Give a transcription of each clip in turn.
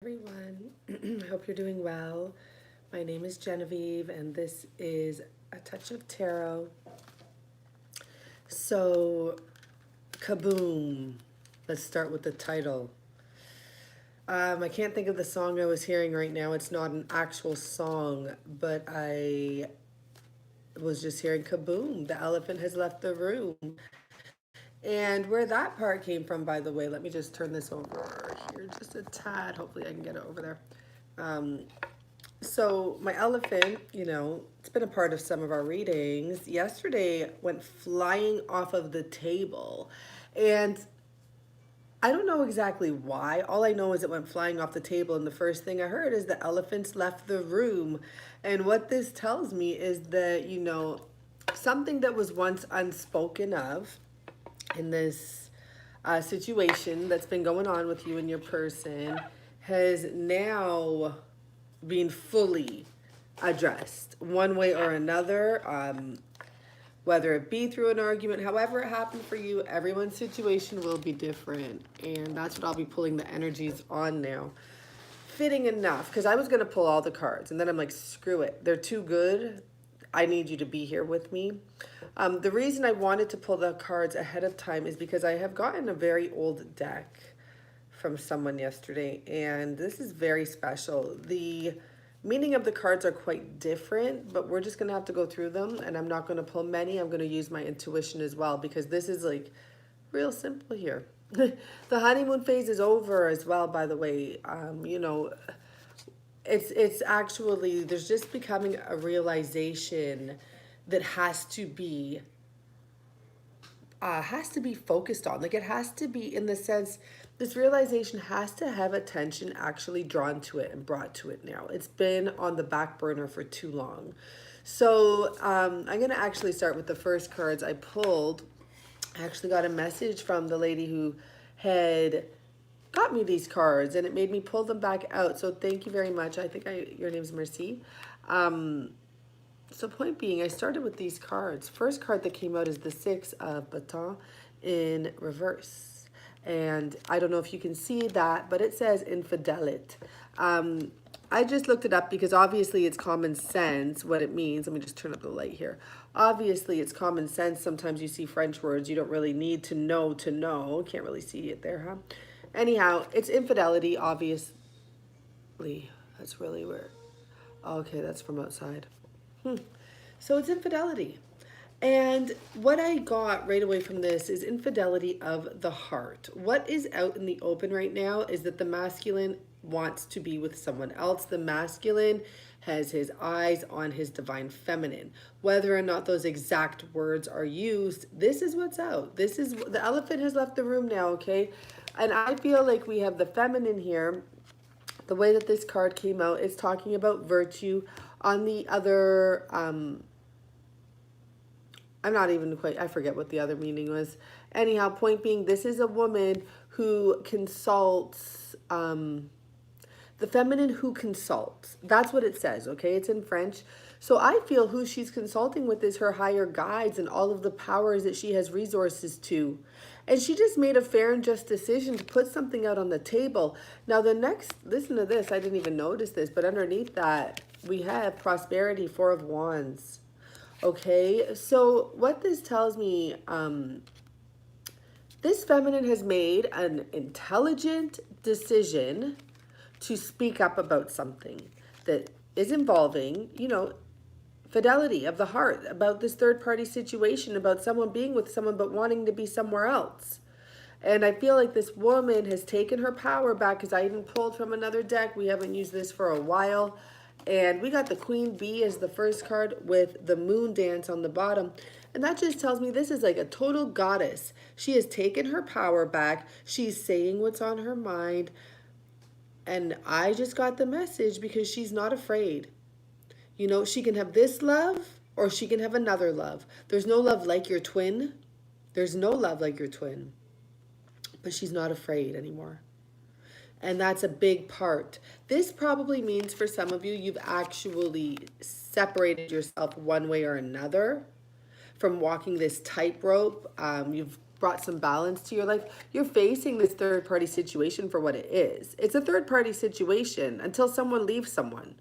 Everyone. I hope you're doing well. My name is Genevieve, and this is A Touch of Tarot. So, Kaboom. Let's start with the title. I can't think of the song I was hearing right now. It's not an actual song, but I was just hearing Kaboom. The elephant has left the room. And where that part came from, by the way, let me just turn this over here just a tad. Hopefully, I can get it over there. Um, So my elephant, it's been a part of some of our readings. Yesterday went flying off of the table. And I don't know exactly why. All I know is it went flying off the table. And the first thing I heard is the elephants left the room. And what this tells me is that, something that was once unspoken of in this situation that's been going on with you and your person has now being fully addressed one way or another, whether it be through an argument, however it happened for you. Everyone's situation will be different, and that's what I'll be pulling the energies on now. Fitting enough, because I was going to pull all the cards, and then I'm like, screw it, they're too good. I need you to be here with me. The reason I wanted to pull the cards ahead of time is because I have gotten a very old deck from someone yesterday, and this is very special. The meaning of the cards are quite different, but we're just going to have to go through them, and I'm not going to pull many. I'm going to use my intuition as well, because this is like real simple here. The honeymoon phase is over as well, by the way. It's actually, there's just becoming a realization that has to be focused on. Like, it has to be, in the sense, this realization has to have attention actually drawn to it and brought to it now. It's been on the back burner for too long. So I'm going to actually start with the first cards I pulled. I actually got a message from the lady who had got me these cards, and it made me pull them back out. So thank you very much. I think your name's Mercy. So point being, I started with these cards. First card that came out is the Six of Baton in reverse. And I don't know if you can see that, but it says infidelity. I just looked it up because obviously it's common sense what it means. Let me just turn up the light here. Obviously it's common sense. Sometimes you see French words you don't really need to know to know. Can't really see it there, huh? Anyhow, it's infidelity, obviously. That's really weird. Okay, that's from outside. So it's infidelity. And what I got right away from this is infidelity of the heart. What is out in the open right now is that the masculine wants to be with someone else. The masculine has his eyes on his divine feminine. Whether or not those exact words are used, this is what's out. This is, the elephant has left the room now, okay? And I feel like we have the feminine here. The way that this card came out is talking about virtue. On the other, I'm not even quite, I forget what the other meaning was. Anyhow, point being, this is a woman who consults, the feminine who consults. That's what it says, okay? It's in French. So I feel who she's consulting with is her higher guides and all of the powers that she has resources to. And she just made a fair and just decision to put something out on the table. Now the next, listen to this, I didn't even notice this, but underneath that, we have prosperity, Four of Wands. Okay, so what this tells me, this feminine has made an intelligent decision to speak up about something that is involving, fidelity of the heart, about this third party situation, about someone being with someone but wanting to be somewhere else. And I feel like this woman has taken her power back, because I even pulled from another deck. We haven't used this for a while. And we got the Queen Bee as the first card with the moon dance on the bottom. And that just tells me this is like a total goddess. She has taken her power back. She's saying what's on her mind. And I just got the message because she's not afraid. She can have this love or she can have another love. There's no love like your twin. There's no love like your twin. But she's not afraid anymore. And that's a big part. This probably means for some of you, you've actually separated yourself one way or another from walking this tightrope. You've brought some balance to your life. You're facing this third party situation for what it is. It's a third party situation until someone leaves someone.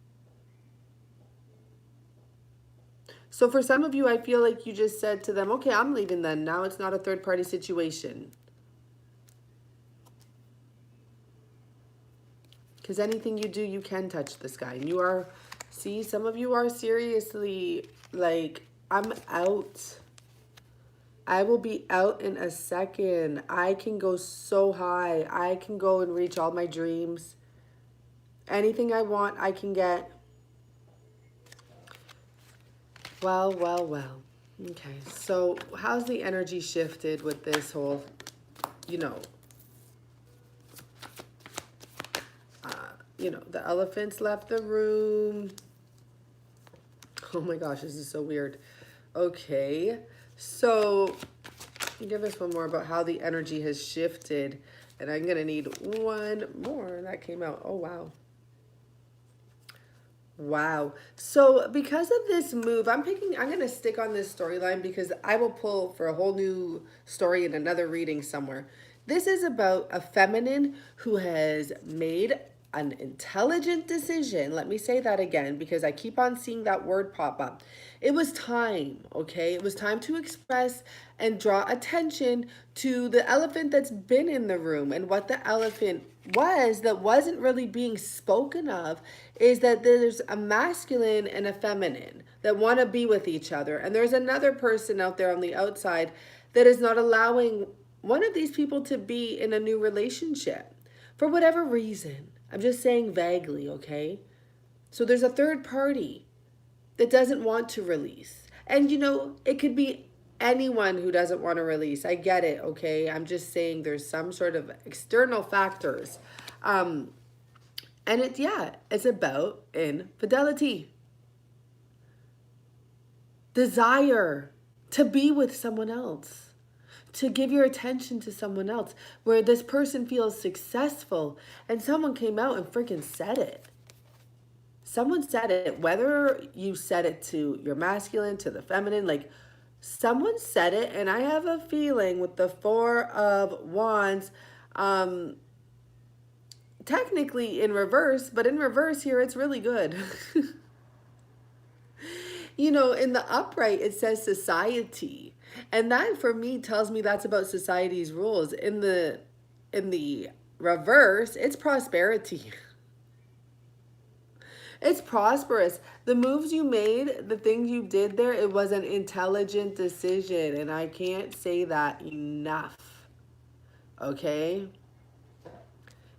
So for some of you, I feel like you just said to them, okay, I'm leaving then. Now it's not a third party situation. Because anything you do, you can touch the sky. And you are, see, some of you are seriously like, I'm out. I will be out in a second. I can go so high. I can go and reach all my dreams. Anything I want, I can get. Well, well, well. Okay, so how's the energy shifted with this whole, you know, the elephants left the room. Oh my gosh, this is so weird. Okay, so give us one more about how the energy has shifted. And I'm going to need one more. That came out. Oh, wow. Wow. So because of this move, I'm going to stick on this storyline because I will pull for a whole new story in another reading somewhere. This is about a feminine who has made an intelligent decision. Let me say that again because I keep on seeing that word pop up. It was time, okay? It was time to express and draw attention to the elephant that's been in the room. And what the elephant was that wasn't really being spoken of is that there's a masculine and a feminine that want to be with each other. And there's another person out there on the outside that is not allowing one of these people to be in a new relationship for whatever reason. I'm just saying vaguely, okay? So there's a third party that doesn't want to release. And it could be anyone who doesn't want to release. I get it, okay? I'm just saying there's some sort of external factors. And it's about infidelity. Desire to be with someone else. To give your attention to someone else, where this person feels successful, and someone came out and freaking said it. Someone said it, whether you said it to your masculine, to the feminine, like someone said it, and I have a feeling with the Four of Wands, technically in reverse, but in reverse here, it's really good. In the upright, it says society. And that for me tells me that's about society's rules. In the reverse, it's prosperity. It's prosperous. The moves you made, the things you did there, it was an intelligent decision. And I can't say that enough. Okay?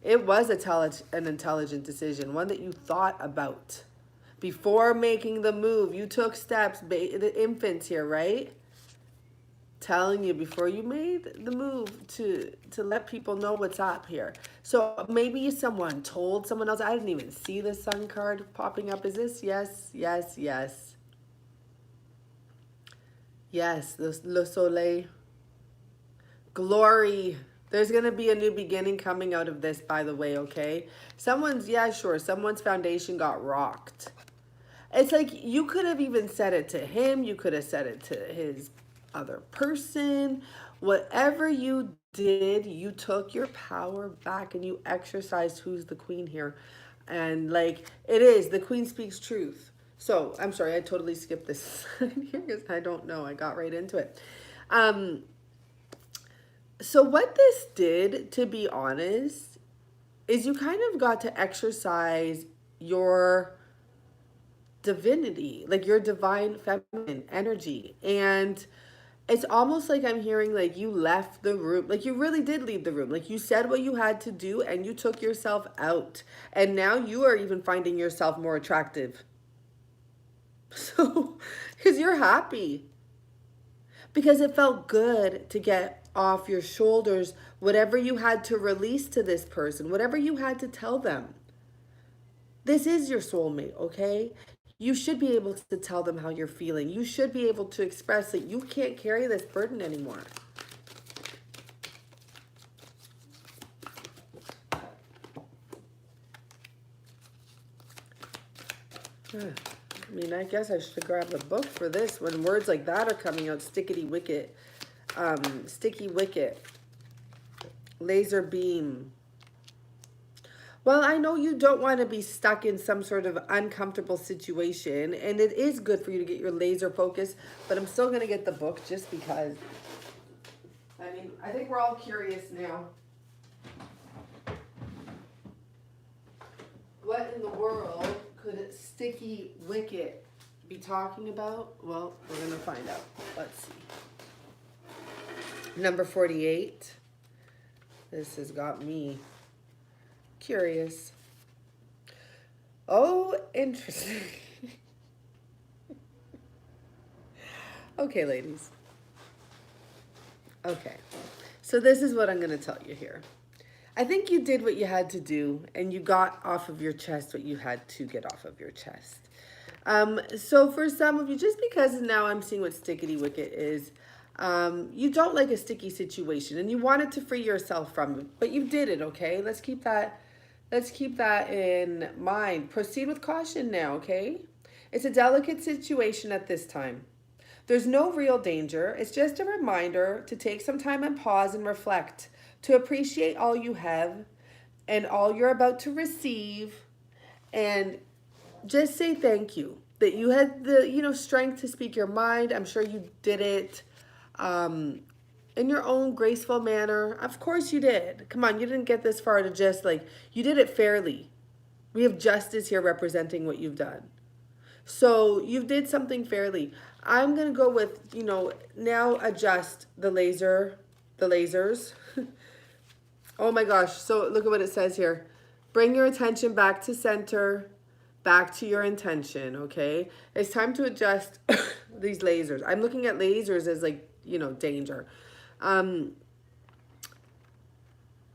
It was an intelligent decision, one that you thought about. Before making the move, you took steps, the infants here, right? Telling you before you made the move to let people know what's up here. So maybe someone told someone else. I didn't even see the sun card popping up. Is this? Yes, yes, yes. Yes, Le Soleil. Glory. There's going to be a new beginning coming out of this, by the way, okay? Someone's foundation got rocked. It's like you could have even said it to him. You could have said it to his other person. Whatever you did, you took your power back and you exercised who's the queen here. And like it is, the queen speaks truth. So I'm sorry, I totally skipped this here because I don't know. I got right into it. So what this did, to be honest, is you kind of got to exercise your divinity, like your divine feminine energy. And it's almost like I'm hearing like you left the room, like you really did leave the room. Like you said what you had to do and you took yourself out. And now you are even finding yourself more attractive. So, because you're happy. Because it felt good to get off your shoulders whatever you had to release to this person, whatever you had to tell them. This is your soulmate, okay? You should be able to tell them how you're feeling. You should be able to express that you can't carry this burden anymore. I mean, I guess I should grab a book for this when words like that are coming out stickety wicket. Sticky wicket. Laser beam. Well, I know you don't want to be stuck in some sort of uncomfortable situation, and it is good for you to get your laser focus, but I'm still going to get the book just because. I mean, I think we're all curious now. What in the world could Sticky Wicket be talking about? Well, we're going to find out. Let's see. Number 48. This has got me curious. Oh, interesting. Okay, ladies. Okay. So this is what I'm going to tell you here. I think you did what you had to do, and you got off of your chest what you had to get off of your chest. So for some of you, just because now I'm seeing what Stickity Wicket is, you don't like a sticky situation, and you wanted to free yourself from it, but you did it, okay? Let's keep that in mind. Proceed with caution now, okay? It's a delicate situation at this time. There's no real danger. It's just a reminder to take some time and pause and reflect, to appreciate all you have and all you're about to receive, and just say thank you that you had the strength to speak your mind. I'm sure you did it in your own graceful manner. Of course you did. Come on, you didn't get this far to just you did it fairly. We have justice here representing what you've done. So you did something fairly. I'm going to go with, now adjust the lasers. Oh my gosh. So look at what it says here. Bring your attention back to center, back to your intention, okay? It's time to adjust these lasers. I'm looking at lasers as danger.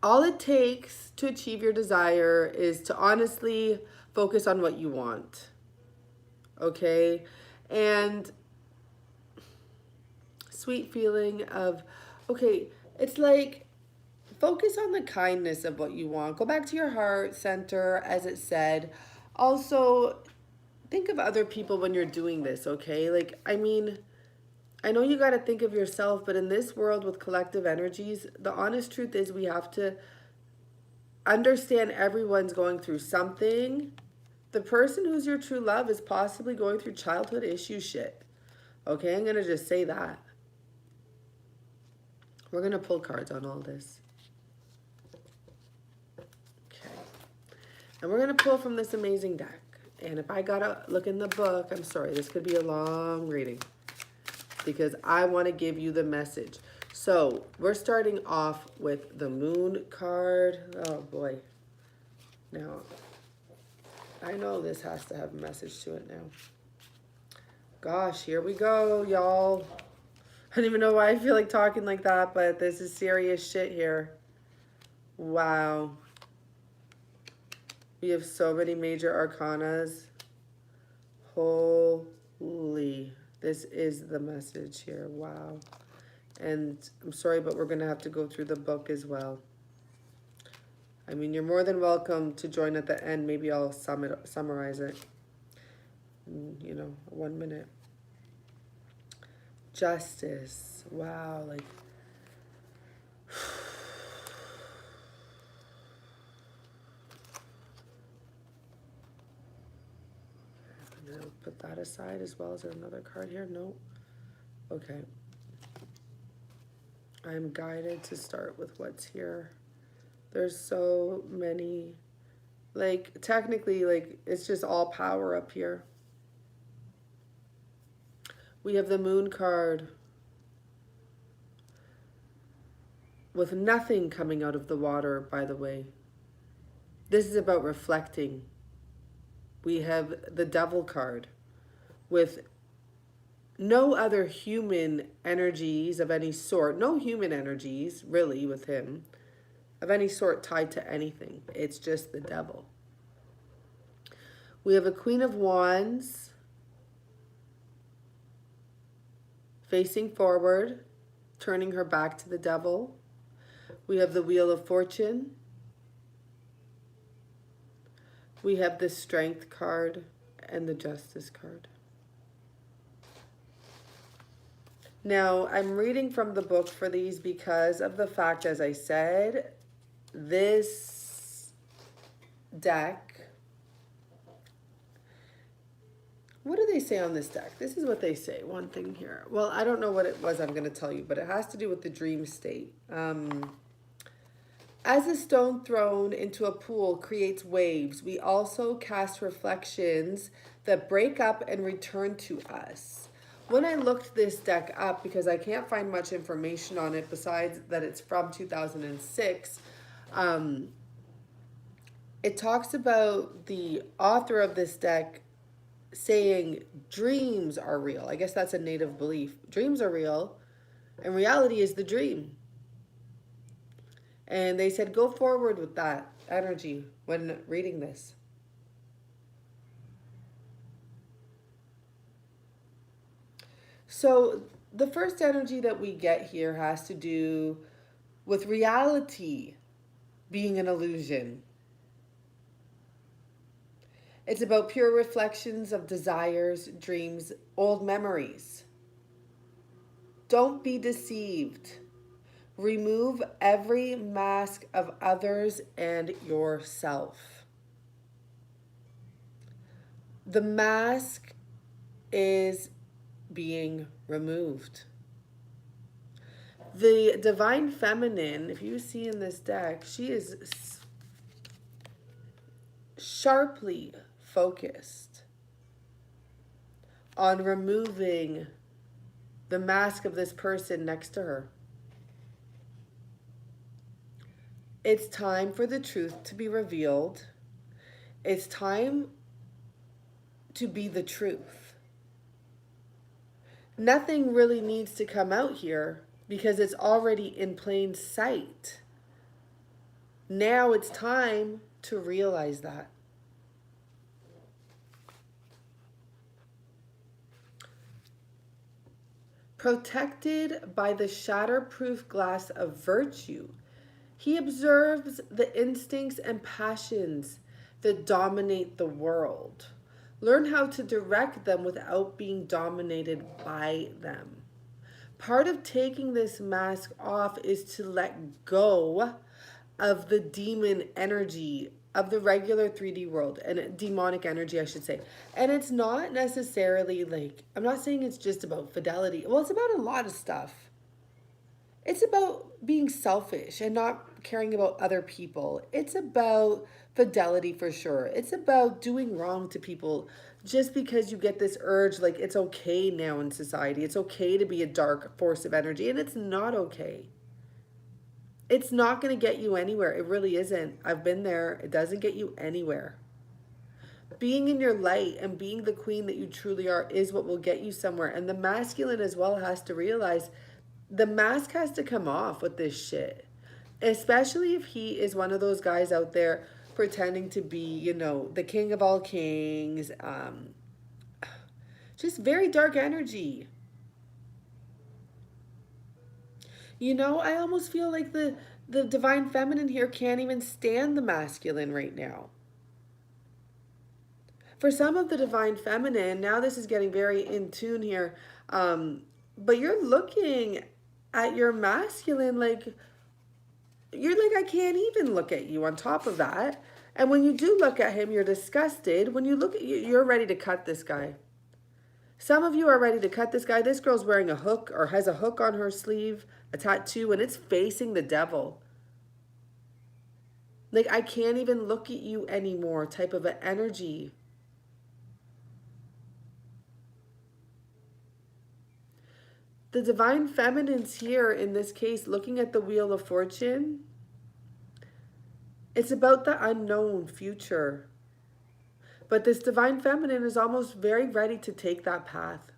All it takes to achieve your desire is to honestly focus on what you want, okay? And sweet feeling of, okay, it's focus on the kindness of what you want. Go back to your heart center, as it said. Also, think of other people when you're doing this, okay? I know you got to think of yourself, but in this world with collective energies, the honest truth is we have to understand everyone's going through something. The person who's your true love is possibly going through childhood issue shit. Okay, I'm going to just say that. We're going to pull cards on all this. Okay. And we're going to pull from this amazing deck. And if I got to look in the book, I'm sorry, this could be a long reading, because I want to give you the message. So we're starting off with the Moon card. Oh boy. Now, I know this has to have a message to it now. Gosh, here we go, y'all. I don't even know why I feel like talking like that, but this is serious shit here. Wow. We have so many major arcanas. Holy. This is the message here. Wow. And I'm sorry, but we're going to have to go through the book as well. I mean, you're more than welcome to join at the end. Maybe I'll summarize it in, 1 minute. Justice. Wow. I'm going to put that aside as well. Is there another card here? No. Okay. I'm guided to start with what's here. There's so many, technically, it's just all power up here. We have the Moon card with nothing coming out of the water, by the way. This is about reflecting. We have the Devil card with no other human energies of any sort. No human energies, really, with him, of any sort tied to anything. It's just the Devil. We have a Queen of Wands facing forward, turning her back to the Devil. We have the Wheel of Fortune. We have the Strength card and the Justice card. Now, I'm reading from the book for these because of the fact, as I said, this deck, what do they say on this deck? This is what they say. One thing here. Well, I don't know what it was I'm going to tell you, but it has to do with the dream state. As a stone thrown into a pool creates waves, we also cast reflections that break up and return to us. When I looked this deck up, because I can't find much information on it besides that it's from 2006, it talks about the author of this deck saying dreams are real. I guess that's a native belief. Dreams are real, and reality is the dream. And they said, go forward with that energy when reading this. So the first energy that we get here has to do with reality being an illusion. It's about pure reflections of desires, dreams, old memories. Don't be deceived. Remove every mask of others and yourself. The mask is being removed. The divine feminine, if you see in this deck, she is sharply focused on removing the mask of this person next to her. It's time for the truth to be revealed. It's time to be the truth. Nothing really needs to come out here because it's already in plain sight. Now it's time to realize that. Protected by the shatterproof glass of virtue, he observes the instincts and passions that dominate the world. Learn how to direct them without being dominated by them. Part of taking this mask off is to let go of the demon energy of the regular 3D world, and demonic energy, I should say. And it's not necessarily like, I'm not saying it's just about fidelity. Well, it's about a lot of stuff. It's about being selfish and not caring about other people. It's about fidelity for sure. It's about doing wrong to people just because you get this urge, like it's okay now in society. It's okay to be a dark force of energy, and it's not okay. It's not going to get you anywhere. It really isn't. I've been there. It doesn't get you anywhere. Being in your light and being the queen that you truly are is what will get you somewhere. And the masculine as well has to realize the mask has to come off with this shit. Especially if he is one of those guys out there pretending to be, you know, the king of all kings. Just very dark energy. You know, I almost feel like the divine feminine here can't even stand the masculine right now. For some of the divine feminine, now this is getting very in tune here, but you're looking at your masculine like, you're like, I can't even look at you on top of that. And when you do look at him, you're disgusted. When you look at you, you're ready to cut this guy. Some of you are ready to cut this guy. This girl's wearing a hook or has a hook on her sleeve, a tattoo, and it's facing the devil. Like, I can't even look at you anymore type of an energy. The divine feminine's here in this case, looking at the Wheel of Fortune. It's about the unknown future. But this divine feminine is almost very ready to take that path.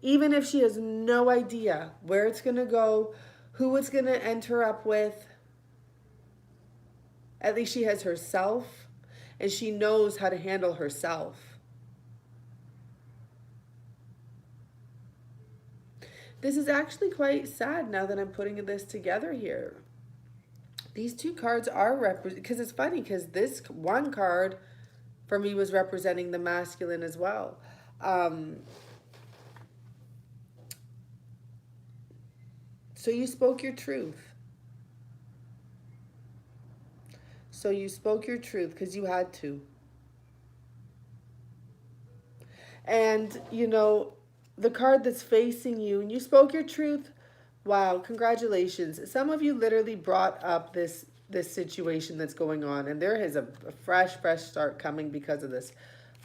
Even if she has no idea where it's going to go, who it's going to enter up with, at least she has herself and she knows how to handle herself. This is actually quite sad now that I'm putting this together here. These two cards are because it's funny because this one card for me was representing the masculine as well. So you spoke your truth. So you spoke your truth because you had to. And, you know, the card that's facing you, and you spoke your truth. Wow, congratulations. Some of you literally brought up this situation that's going on, and there is a fresh start coming because of this.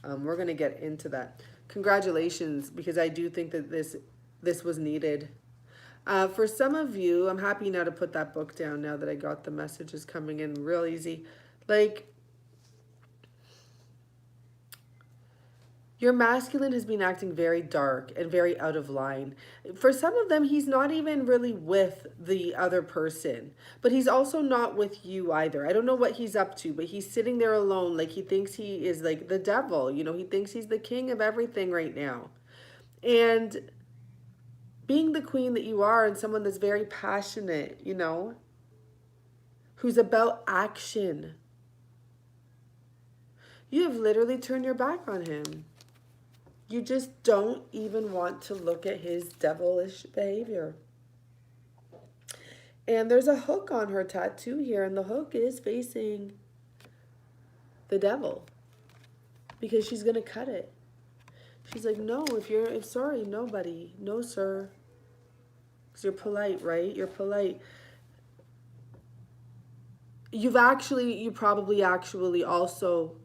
We're going to get into that. Congratulations, because I do think that this was needed. For some of you, I'm happy now to put that book down now that I got the messages coming in real easy. Like, your masculine has been acting very dark and very out of line. For some of them, he's not even really with the other person, but he's also not with you either. I don't know what he's up to, but he's sitting there alone, like he thinks he is like the devil. You know, he thinks he's the king of everything right now. And being the queen that you are, and someone that's very passionate, you know, who's about action, you have literally turned your back on him. You just don't even want to look at his devilish behavior. And there's a hook on her tattoo here, and the hook is facing the devil because she's going to cut it. She's like, no, if sorry, nobody. No, sir. Because you're polite, right? You're polite. You probably actually also,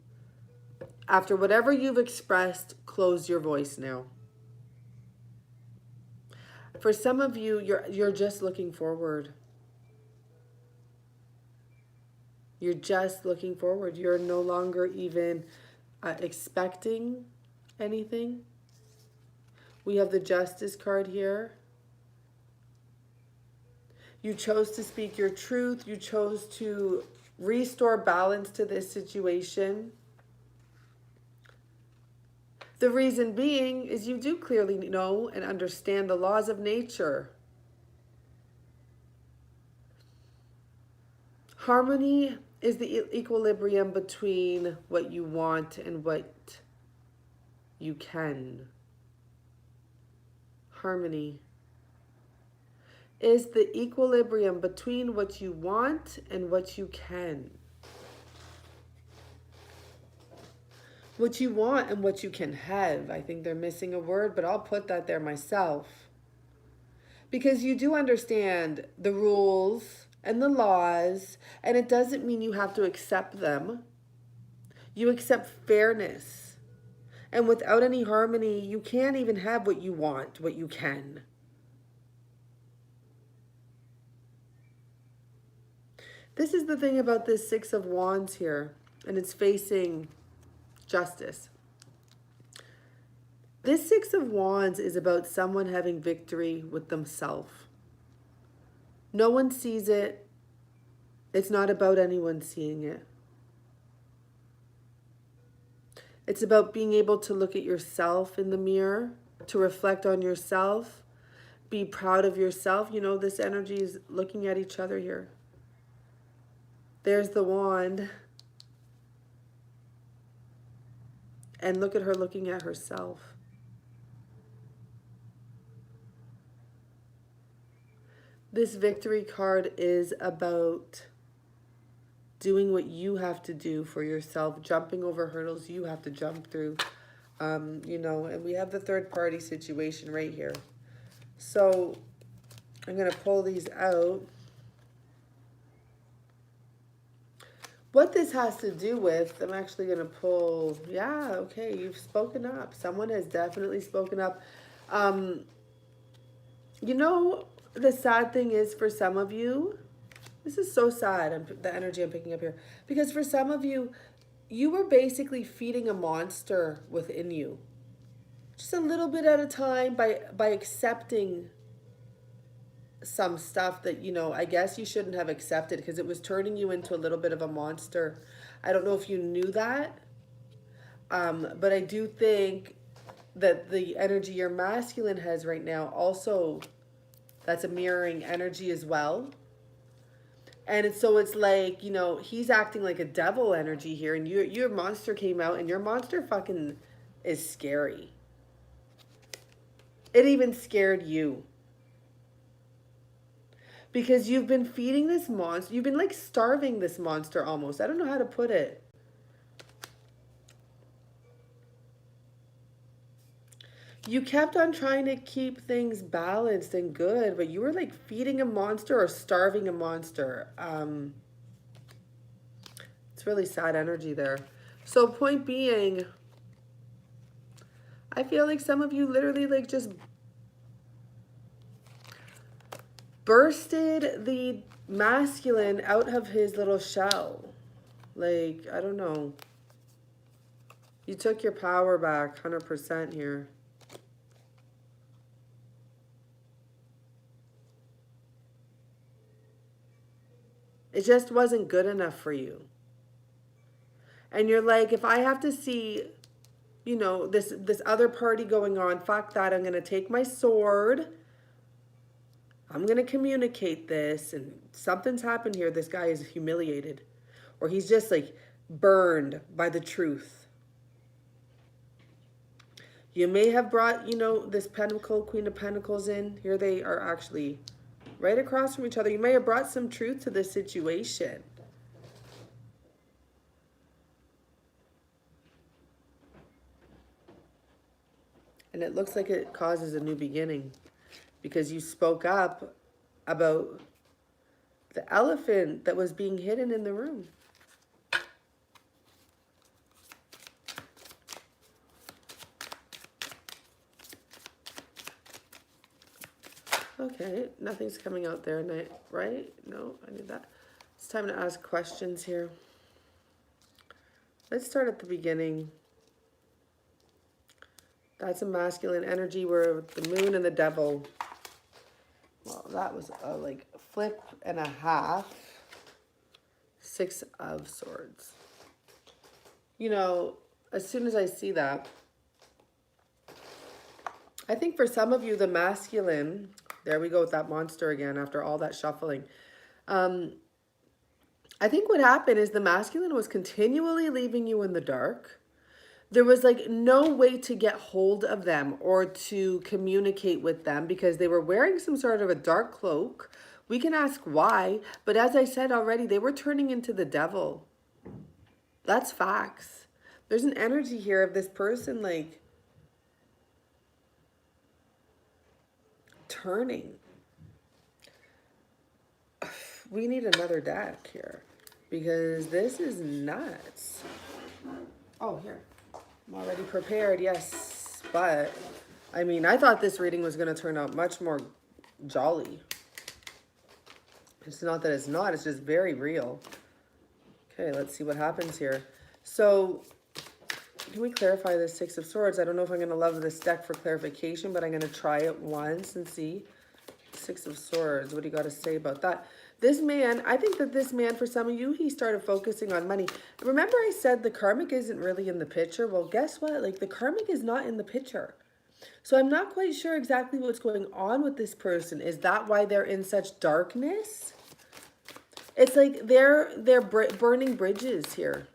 after whatever you've expressed, close your voice now. For some of you, you're just looking forward. You're just looking forward. You're no longer even expecting anything. We have the Justice card here. You chose to speak your truth. You chose to restore balance to this situation. The reason being is you do clearly know and understand the laws of nature. Harmony is the equilibrium between what you want and what you can. Harmony is the equilibrium between what you want and what you can. What you want and what you can have. I think they're missing a word, but I'll put that there myself. Because you do understand the rules and the laws, and it doesn't mean you have to accept them. You accept fairness. And without any harmony, you can't even have what you want, what you can. This is the thing about this Six of Wands here, and it's facing Justice. This Six of Wands is about someone having victory with themselves. No one sees it. It's not about anyone seeing it. It's about being able to look at yourself in the mirror, to reflect on yourself, be proud of yourself. You know, this energy is looking at each other here. There's the wand. And look at her looking at herself. This victory card is about doing what you have to do for yourself, jumping over hurdles you have to jump through, you know, and we have the third party situation right here. So I'm going to pull these out. What this has to do with, I'm actually going to pull, yeah, okay, you've spoken up. Someone has definitely spoken up. You know, the sad thing is for some of you, this is so sad, the energy I'm picking up here, because for some of you, you were basically feeding a monster within you. Just a little bit at a time by accepting some stuff that, you know, I guess you shouldn't have accepted because it was turning you into a little bit of a monster. I don't know if you knew that, but I do think that the energy your masculine has right now also, that's a mirroring energy as well. And so it's like, you know, he's acting like a devil energy here, and your monster came out, and your monster fucking is scary. It even scared you. Because you've been feeding this monster. You've been like starving this monster almost. I don't know how to put it. You kept on trying to keep things balanced and good, but you were like feeding a monster or starving a monster. It's really sad energy there. So point being, I feel like some of you literally like just bursted the masculine out of his little shell. Like, I don't know. You took your power back 100% here. It just wasn't good enough for you. And you're like, if I have to see, you know, this other party going on, fuck that. I'm going to take my sword. I'm going to communicate this. And something's happened here. This guy is humiliated. Or he's just like burned by the truth. You may have brought, you know, this Pentacle, Queen of Pentacles in. Here they are actually right across from each other. You may have brought some truth to this situation. And it looks like it causes a new beginning because you spoke up about the elephant that was being hidden in the room. Okay, nothing's coming out there, right? No, I need that. It's time to ask questions here. Let's start at the beginning. That's a masculine energy where the moon and the devil. Well, that was a like flip and a half. 6 of Swords. You know, as soon as I see that, I think for some of you, the masculine, there we go with that monster again after all that shuffling. I think what happened is the masculine was continually leaving you in the dark. There was like no way to get hold of them or to communicate with them because they were wearing some sort of a dark cloak. We can ask why, but as I said already, they were turning into the devil. That's facts. There's an energy here of this person like turning. We need another deck here because this is nuts. Oh, here. I'm already prepared, yes. But, I mean, I thought this reading was going to turn out much more jolly. It's not that it's not. It's just very real. Okay, let's see what happens here. So, can we clarify this 6 of Swords? I don't know if I'm going to love this deck for clarification, but I'm going to try it once and see. 6 of Swords. What do you got to say about that? This man, I think that this man, for some of you, he started focusing on money. Remember I said the karmic isn't really in the picture? Well, guess what? Like, the karmic is not in the picture. So I'm not quite sure exactly what's going on with this person. Is that why they're in such darkness? It's like they're burning bridges here.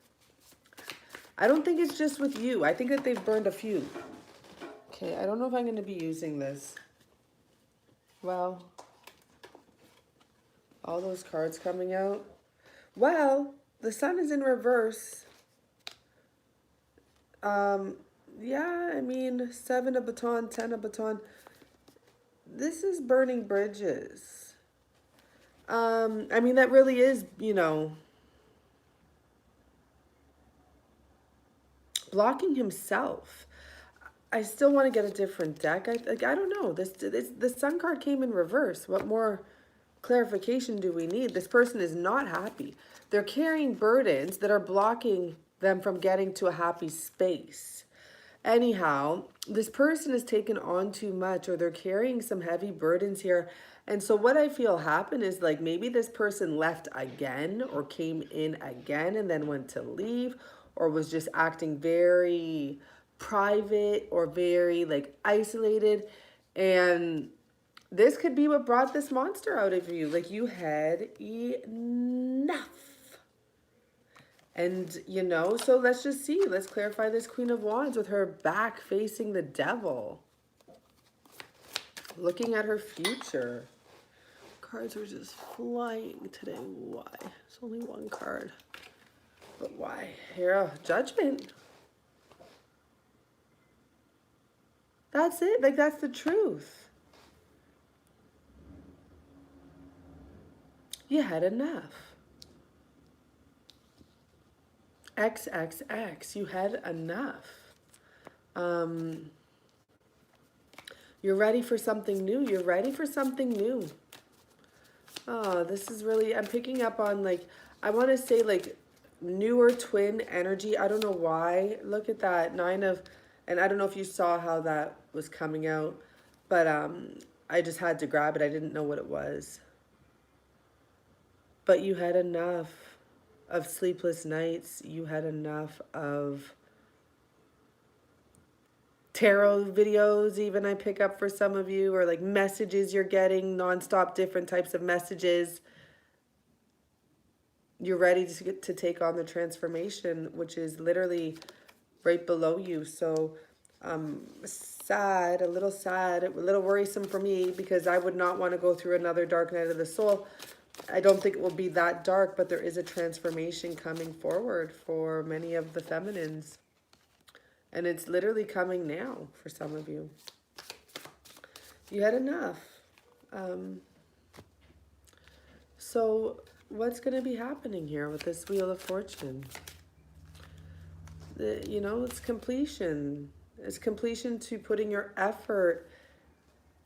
I don't think it's just with you. I think that they've burned a few. Okay, I don't know if I'm going to be using this. Well, all those cards coming out. Well, the sun is in reverse. Yeah, I mean, 7 of baton, 10 of baton. This is burning bridges. I mean, that really is, you know, blocking himself. I still want to get a different deck. I don't know. The sun card came in reverse. What more clarification do we need? This person is not happy. They're carrying burdens that are blocking them from getting to a happy space. Anyhow, this person has taken on too much, or they're carrying some heavy burdens here. And so what I feel happened is like maybe this person left again or came in again and then went to leave, or was just acting very private or very like isolated. And this could be what brought this monster out of you. Like you had enough. And, you know, so let's just see. Let's clarify this Queen of Wands with her back facing the devil. Looking at her future. Cards are just flying today. Why? It's only one card. But why? Here, Judgment. That's it. Like, that's the truth. You had enough. XXX. You had enough. You're ready for something new. You're ready for something new. Oh, this is really, I'm picking up on, like, I want to say, like, newer twin energy. I don't know why. Look at that. And I don't know if you saw how that was coming out, but I just had to grab it. I didn't know what it was. But you had enough of sleepless nights. You had enough of tarot videos, even I pick up for some of you, or like messages you're getting nonstop, different types of messages. You're ready to take on the transformation, which is literally right below you. So sad, a little worrisome for me, because I would not want to go through another dark night of the soul. I don't think it will be that dark, but there is a transformation coming forward for many of the feminines. And it's literally coming now for some of you. You had enough. So what's going to be happening here with this Wheel of Fortune? You know, it's completion. It's completion to putting your effort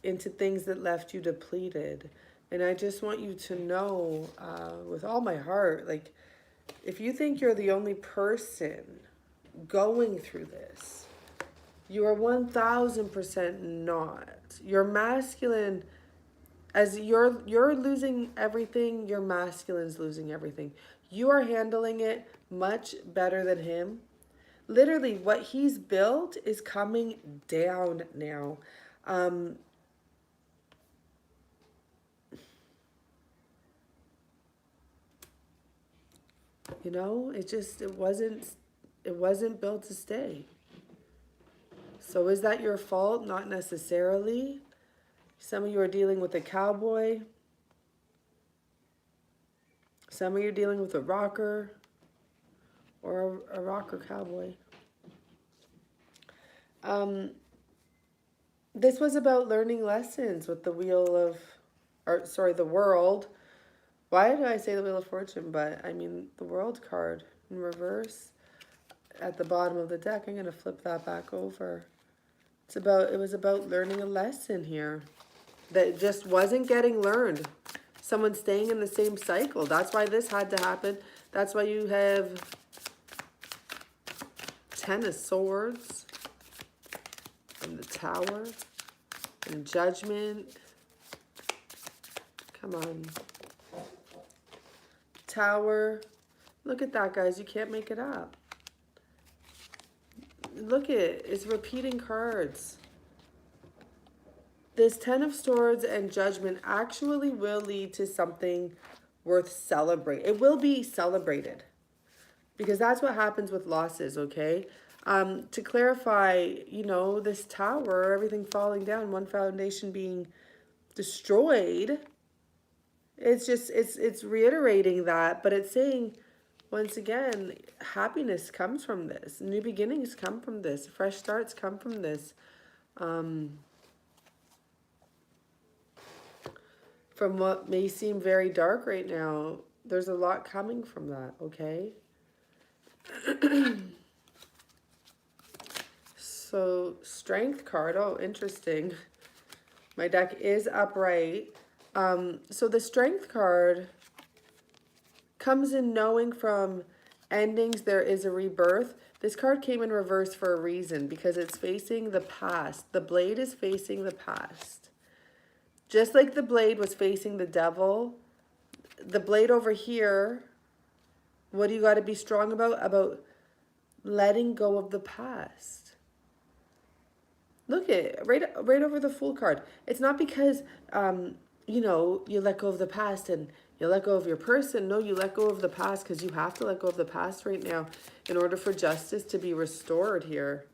into things that left you depleted. And I just want you to know with all my heart, like, if you think you're the only person going through this, you are 1000% not. Your masculine, as you're losing everything, your masculine's losing everything. You are handling it much better than him. Literally, what he's built is coming down now. You know, it wasn't built to stay. So is that your fault? Not necessarily. Some of you are dealing with a cowboy. Some of you are dealing with a rocker or a rocker cowboy. This was about learning lessons with the the world. Why did I say the Wheel of Fortune? But I mean the World card in reverse at the bottom of the deck. I'm going to flip that back over. It was about learning a lesson here that just wasn't getting learned. Someone staying in the same cycle. That's why this had to happen. That's why you have 10 of Swords and the Tower and Judgment. Come on. Tower. Look at that, guys. You can't make it up. Look at it. It's repeating cards. This 10 of Swords and Judgment actually will lead to something worth celebrating. It will be celebrated, because that's what happens with losses, okay? To clarify, you know, this tower, everything falling down, one foundation being destroyed, it's reiterating that, but it's saying, once again, happiness comes from this. New beginnings come from this. Fresh starts come from this. From what may seem very dark right now, there's a lot coming from that, okay? So, Strength card. Oh, interesting. My deck is upright. So the Strength card comes in knowing from endings there is a rebirth. This card came in reverse for a reason, because it's facing the past. The blade is facing the past. Just like the blade was facing the devil, the blade over here, what do you got to be strong about? About letting go of the past. Look at it, right over the Fool card. It's not because, you know, you let go of the past and you let go of your person. No, you let go of the past because you have to let go of the past right now in order for justice to be restored here.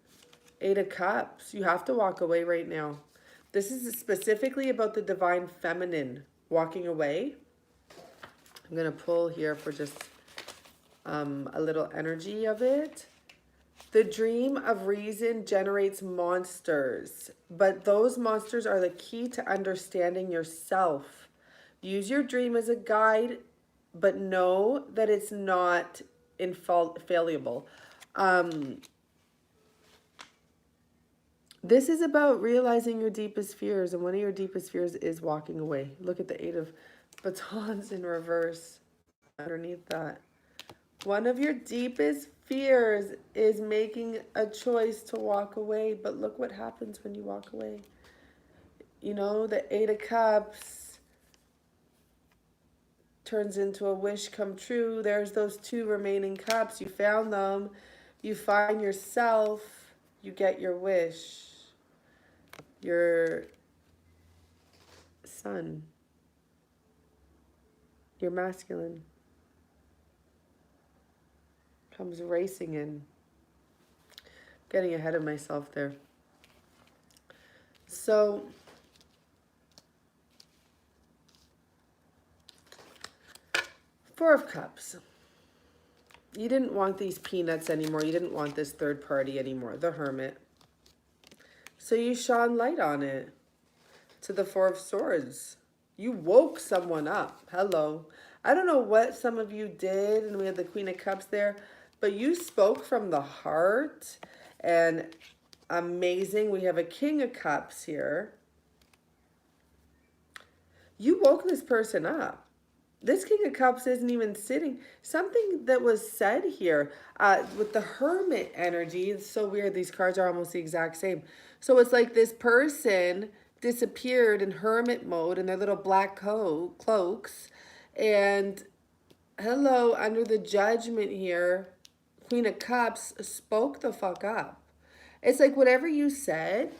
8 of Cups. You have to walk away right now. This is specifically about the divine feminine, walking away. I'm going to pull here for just a little energy of it. The dream of reason generates monsters, but those monsters are the key to understanding yourself. Use your dream as a guide, but know that it's not infallible. This is about realizing your deepest fears, and one of your deepest fears is walking away. Look at the 8 of batons in reverse underneath that. One of your deepest fears is making a choice to walk away, but look what happens when you walk away. You know, the 8 of Cups turns into a wish come true. There's those 2 remaining cups. You found them. You find yourself. You get your wish. Your sun. Your masculine comes racing in. Getting ahead of myself there. So, Four of Cups. You didn't want these peanuts anymore. You didn't want this third party anymore. The Hermit. So you shone light on it. To the Four of Swords. You woke someone up. Hello. I don't know what some of you did, and we had the Queen of Cups there, but you spoke from the heart, and amazing. We have a King of Cups here. You woke this person up. This King of Cups isn't even sitting. Something that was said here with the Hermit energy. It's so weird. These cards are almost the exact same. So it's like this person disappeared in hermit mode in their little black cloaks. And hello, under the Judgment here, Queen of Cups spoke the fuck up. It's like whatever you said,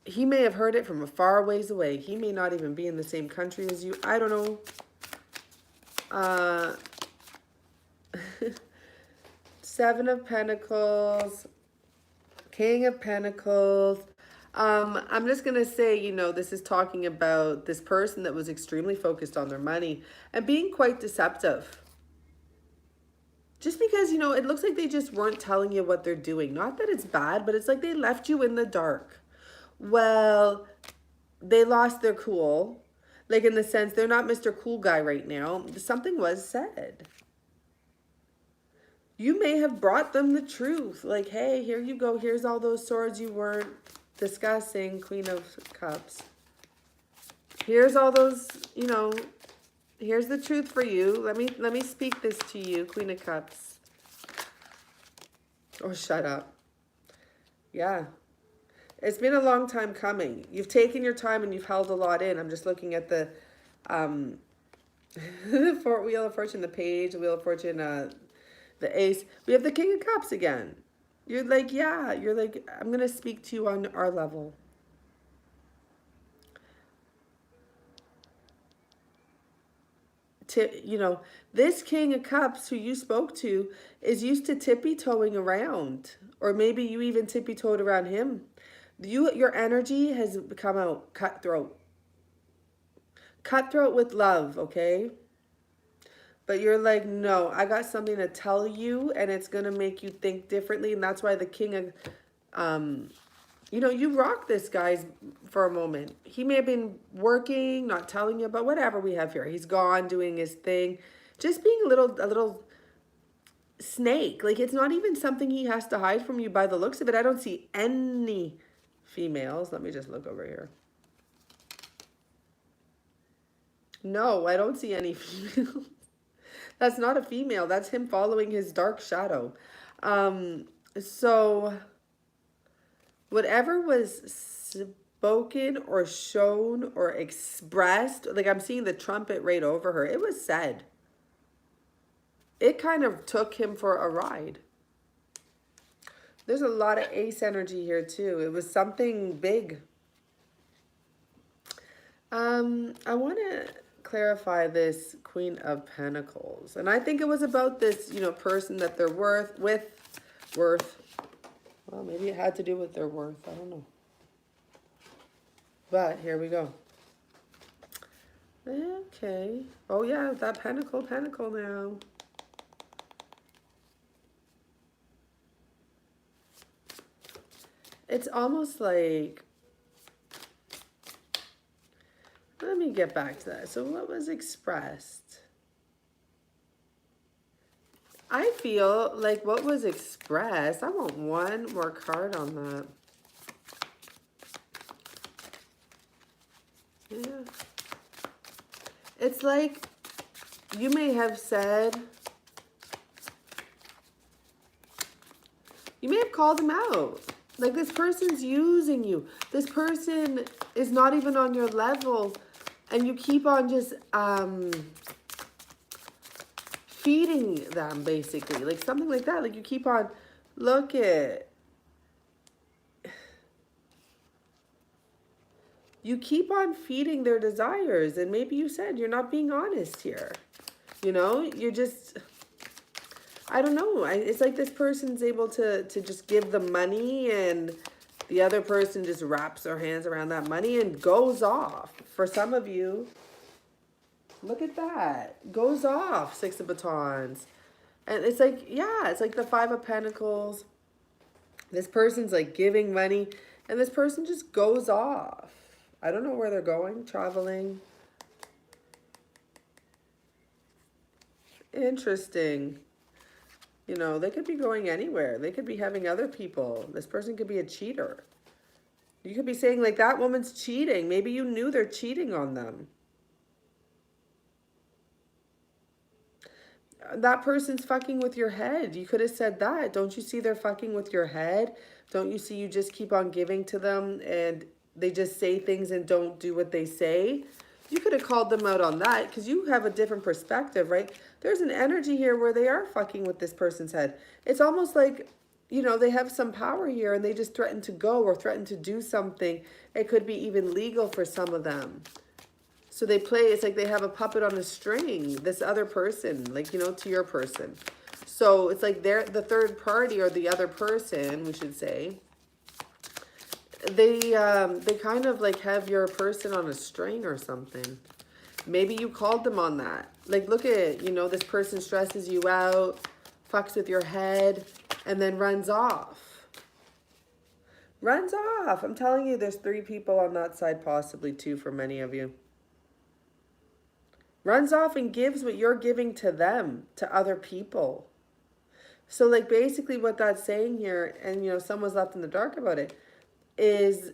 he may have heard it from a far ways away. He may not even be in the same country as you. I don't know. 7 of Pentacles, King of Pentacles. I'm just going to say, you know, this is talking about this person that was extremely focused on their money and being quite deceptive. Just because, you know, it looks like they just weren't telling you what they're doing. Not that it's bad, but it's like they left you in the dark. Well, they lost their cool. Like in the sense, they're not Mr. Cool Guy right now. Something was said. You may have brought them the truth. Like, hey, here you go. Here's all those swords you weren't discussing, Queen of Cups. Here's all those, you know, here's the truth for you. Let me speak this to you, Queen of Cups. Oh, shut up. Yeah. It's been a long time coming. You've taken your time and you've held a lot in. I'm just looking at the Wheel of Fortune, the Page, the Wheel of Fortune, the Ace. We have the King of Cups again. You're like, yeah. You're like, I'm going to speak to you on our level. You know, this King of Cups who you spoke to is used to tippy-toeing around. Or maybe you even tippy-toed around him. Your energy has come out cutthroat. Cutthroat with love, okay? But you're like, no, I got something to tell you, and it's going to make you think differently. And that's why the King of, you know, you rock this guy for a moment. He may have been working, not telling you, but whatever we have here. He's gone doing his thing. Just being a little snake. Like, it's not even something he has to hide from you by the looks of it. I don't see any females. Let me just look over here. No, I don't see any females. That's not a female. That's him following his dark shadow. So whatever was spoken or shown or expressed, like I'm seeing the trumpet right over her, it was said. It kind of took him for a ride. There's a lot of ace energy here too. It was something big. I want to clarify this Queen of Pentacles. And I think it was about this, you know, person that they're worth. Well, maybe it had to do with their worth. I don't know. But here we go. Okay. Oh yeah, that pentacle now. It's almost like, let me get back to that. So what was expressed? I feel like what was expressed, I want one more card on that. Yeah. It's like you may have said, you may have called him out. Like, this person's using you. This person is not even on your level. And you keep on just feeding them, basically. Like, something like that. Like, you keep on, look at. You keep on feeding their desires. And maybe you said you're not being honest here. You know, you're just, I don't know. It's like this person's able to just give the money, and the other person just wraps their hands around that money and goes off. For some of you, look at that. Goes off, Six of Batons. And it's like, yeah, it's like the Five of Pentacles. This person's like giving money, and this person just goes off. I don't know where they're going, traveling. Interesting. You know, they could be going anywhere. They could be having other people. This person could be a cheater. You could be saying, like, that woman's cheating. Maybe you knew they're cheating on them. That person's fucking with your head. You could have said that. Don't you see they're fucking with your head? Don't you see you just keep on giving to them and they just say things and don't do what they say? You could have called them out on that because you have a different perspective, right? There's an energy here where they are fucking with this person's head. It's almost like, you know, they have some power here and they just threaten to go or threaten to do something. It could be even legal for some of them. So they play, it's like they have a puppet on a string, this other person, like, you know, to your person. So it's like they're the third party, or the other person, we should say. They kind of like have your person on a string or something. Maybe you called them on that. Like, look at it, you know, this person stresses you out, fucks with your head, and then runs off. Runs off. I'm telling you, there's 3 people on that side, possibly 2 for many of you. Runs off and gives what you're giving to them, to other people. So, like, basically what that's saying here, and, you know, someone's left in the dark about it, is,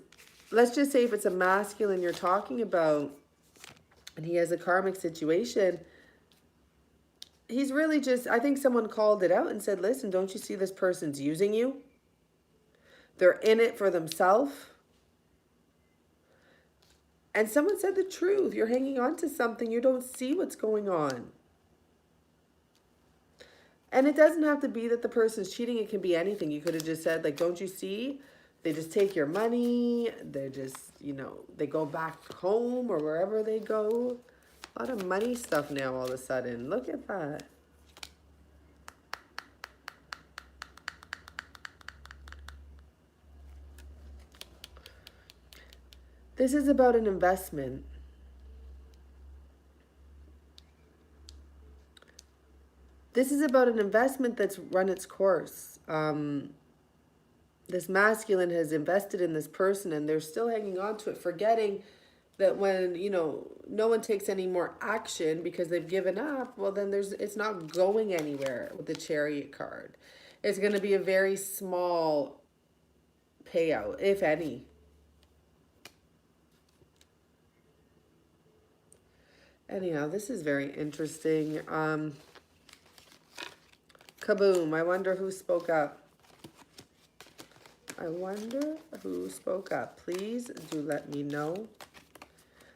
let's just say if it's a masculine you're talking about, and he has a karmic situation, he's really just, I think someone called it out and said, listen, don't you see this person's using you? They're in it for themselves. And someone said the truth. You're hanging on to something. You don't see what's going on. And it doesn't have to be that the person's cheating. It can be anything. You could have just said, like, don't you see? They just take your money. They're just, you know, they go back home or wherever they go. A lot of money stuff now all of a sudden. Look at that. This is about an investment. This is about an investment that's run its course. This masculine has invested in this person and they're still hanging on to it, forgetting that when, you know, no one takes any more action because they've given up, well, then it's not going anywhere with the Chariot card. It's going to be a very small payout, if any. Anyhow, this is very interesting. Kaboom. I wonder who spoke up. I wonder who spoke up. Please do let me know.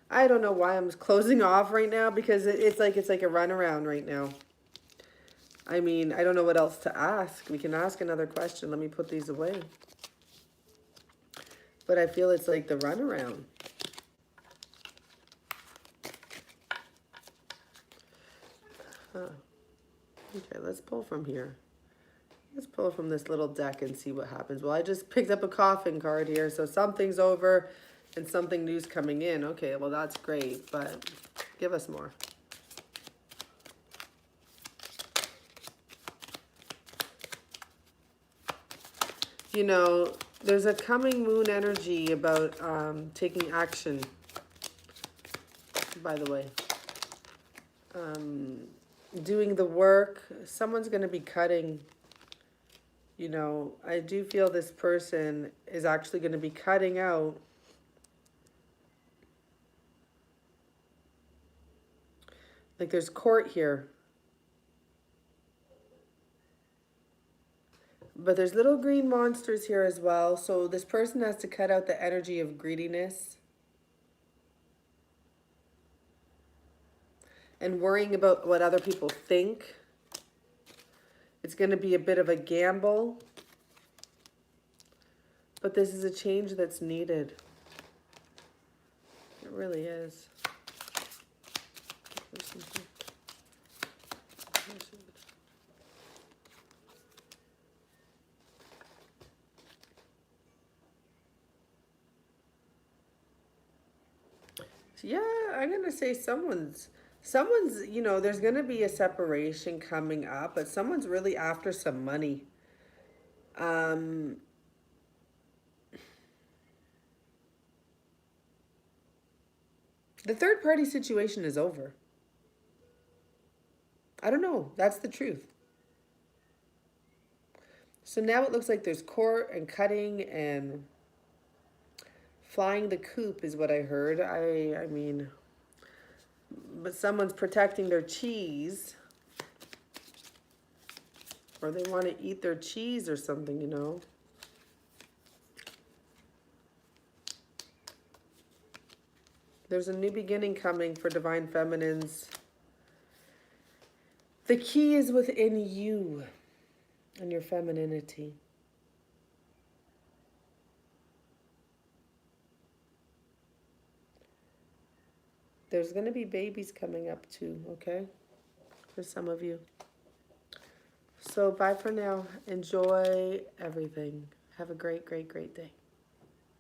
I don't know why I'm closing off right now, because it's like a runaround right now. I mean, I don't know what else to ask. We can ask another question. Let me put these away. But I feel it's like the runaround. Huh. Okay, let's pull from here. Let's pull from this little deck and see what happens. Well, I just picked up a coffin card here, so something's over and something new's coming in. Okay, well, that's great, but Give us more. You know, there's a coming moon energy about taking action, by the way. Doing the work. Someone's going to be cutting. You know, I do feel this person is actually going to be cutting out. Like there's court here. But there's little green monsters here as well. So this person has to cut out the energy of greediness. And worrying about what other people think. It's going to be a bit of a gamble. But this is a change that's needed. It really is. Yeah, I'm going to say someone's, you know, there's going to be a separation coming up, but someone's really after some money. The third party situation is over. I don't know. That's the truth. So now it looks like there's court and cutting and flying the coop is what I heard. I mean, but someone's protecting their cheese. Or they want to eat their cheese or something, you know. There's a new beginning coming for Divine Feminines. The key is within you and your femininity. There's going to be babies coming up too, okay? For some of you. So bye for now. Enjoy everything. Have a great, great, great day.